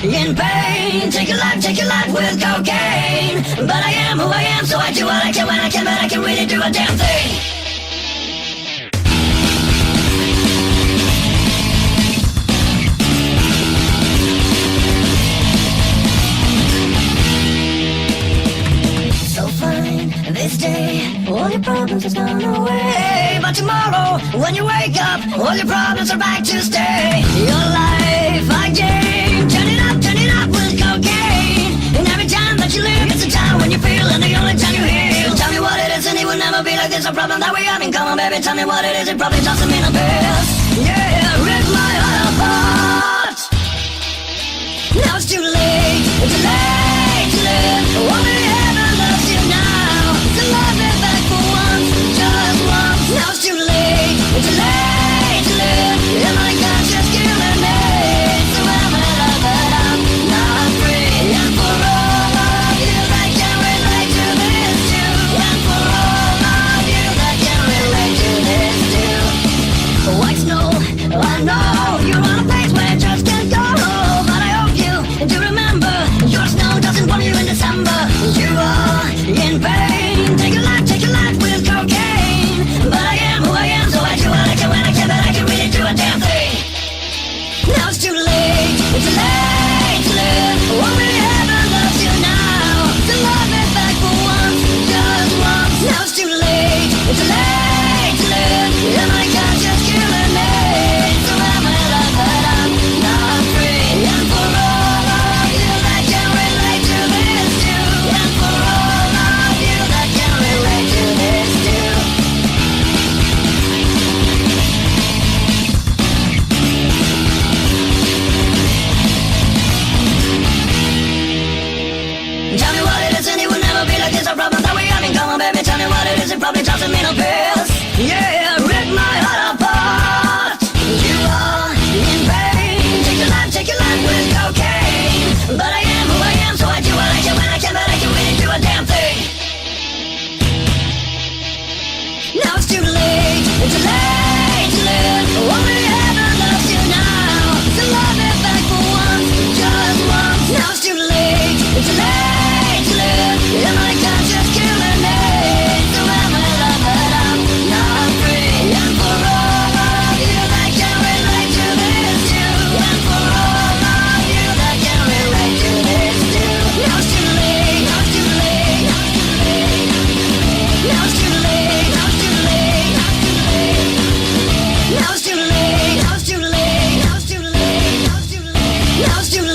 in pain. Take your life with cocaine. But I am who I am, so I do what I can when I can, but I can really do a damn thing. This day, all your problems have gone away. But tomorrow, when you wake up, all your problems are back to stay. Your life, like Jane, turn it up with cocaine. And every time that you live, it's a time when you feel, and the only time you heal. Tell me what it is, and it will never be like this. A problem that we have in common, baby. Tell me what it is, it probably doesn't mean a bit. Yeah, rip my heart apart. Now it's too late, it's too late to live. Only heaven loves you now. To love me back for once, just once. Now it's too late to live. And my conscience killing me. So I'm in love, but I'm not free. And for all of you that can relate to this too. And for all of you that can relate to this too. White snow, I know you're on a place where you just can't go. But I hope you do remember, your snow doesn't warm you in December. You are in pain. Take your life with cocaine. But I am who I am, so I do what I can when I can, but I can really do a damn thing. Now it's too late to live. Only heaven loves you now. To love me back for once, just once. Now it's too late to live. And my conscience killing me. So I'm in love, but I'm not free. And for all of you that can relate to this too. And for all of you that can relate to this too. Tell me what it is, and it will never be like this. A problem that we have in common, baby. Tell me what it is, it probably doesn't mean a bit. Yeah, rip my heart apart. You are in pain. Take your life with cocaine. But I am who I am, so I do what I can when I can, but I can really do a damn thing. Now it's too late to live. Only heaven loves you now. To love me back for once, just once. Now it's too late to live. And my conscience killing me. So I'm in love, but I'm not free. And for all of you that can relate to this too. And for all of you that can relate to this too. Now it's too late. Now it's too late. Now it's too late. Now it's too late. Now it's too late. Now it's too late. Now it's too late. Now it's too late. Now it's too late. Now it's too late.